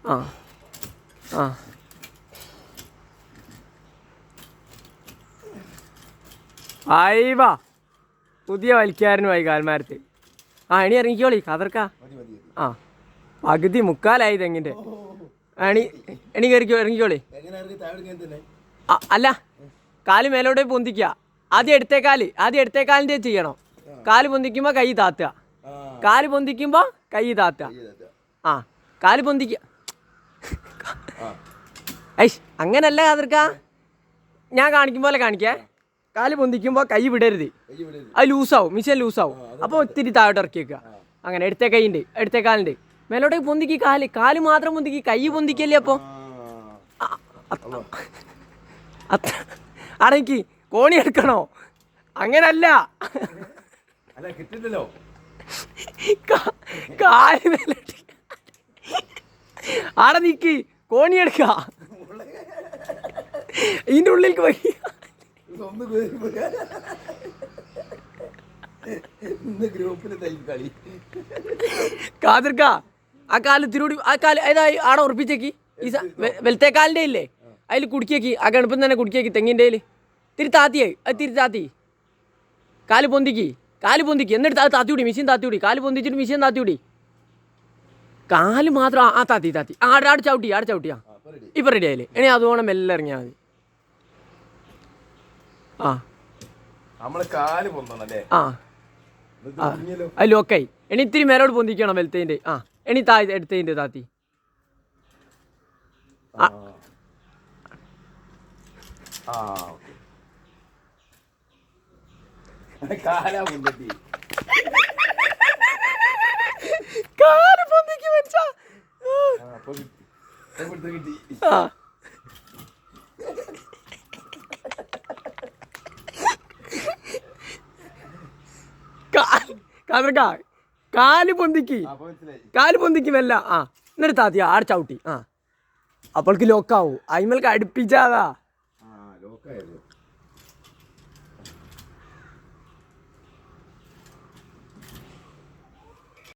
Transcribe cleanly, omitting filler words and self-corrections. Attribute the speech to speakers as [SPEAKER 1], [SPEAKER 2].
[SPEAKER 1] ആ ആ ആയി വാ പുതിയ വലിക്കാരനുമായി കാൽമാരത്ത്. ആ എണി ഇറങ്ങിക്കോളി കതർക്കാ. ആ പകുതി മുക്കാലായി തെങ്ങിൻ്റെ. എണി എണി കയറിക്കോ ഇറങ്ങിക്കോളി. അല്ല കാല് മേലോട്ട് പൊന്തിക്കുക. ആദ്യം എടുത്തേക്കാലിൻ്റെ ചെയ്യണം. കാല് പൊന്തിക്കുമ്പോൾ കൈ താത്തുക. കാല് പൊന്തിക്കുമ്പോൾ കൈ താത്തുക. ആ കാല് പൊന്തിക്കുക. ഐഷ് അങ്ങനല്ല കതർക്ക, ഞാൻ കാണിക്കും പോലെ കാണിക്കേ. കാല് പൊന്തിക്കുമ്പോൾ കൈ വിടരുത്, അത് ലൂസാവും, മിഷൻ ലൂസാവും. അപ്പോൾ ഒത്തിരി താഴോട്ട് ഇറക്കി വെക്കുക. അങ്ങനെ എടുത്തേ കാലിൻ്റെ മേലോട്ടേക്ക് പൊന്തിക്ക്. കാല് മാത്രം പൊന്തിക്ക്, കൈ പൊന്തിക്കല്ലേ. അപ്പോൾ അടയ്ക്ക് കോണി എടുക്കണോ? അങ്ങനല്ല, കാല് മേലോട്ട് ആടെ നിക്ക്, കോണി എടുക്ക. ഇതിൻ്റെ ഉള്ളിലേക്ക് പോയി കാതിർക്ക. ആ കാല് തിരുടി, ആ കാല് ഏതായി ആടെ ഉറപ്പിച്ചേക്ക്. ഈ വെലത്തെ കാലിൻ്റെ ഇല്ലേ അതിൽ കുടിക്കേക്ക്. ആ ഗണപ്പം തന്നെ കുടിക്കേക്ക്. തെങ്ങിൻ്റെ തിരി താത്തിയായി, അത് തിരി താത്തി. കാല് പൊന്തിക്ക് എന്നിട്ട് അത് താത്തിവിടി, മിഷീൻ താത്തിവിടി. കാല് പൊന്തിച്ചിട്ട് മിഷീൻ താത്തിവിടി. കാല് മാത്രം ആ താത്തി. ആടെ ചവിട്ടിയാ ഇപ്പം റെഡി ആയില്ലേ. ഇനി അതുകൊണ്ട് മെല്ലെ ഇറങ്ങിയാൽ മതി. ആ ആ അത് ലോക്കായി. ഇനി ഇത്തിരി മേലോട്ട് പൊന്തിക്കണം വലത്തേൻ്റെ. ആ ഇനി എടുത്തതിൻ്റെ താത്തി. കാല് പൊന്തിക്ക് വെച്ചാ കാല് പൊന്തിക്ക് വല്ല. ആ എന്നിട്ട് താത്തിയാ ആടെ ചവിട്ടി. ആ അപ്പോൾക്ക് ലോക്കാവും. അയിമേൽക്ക് അടുപ്പിച്ചാതാ.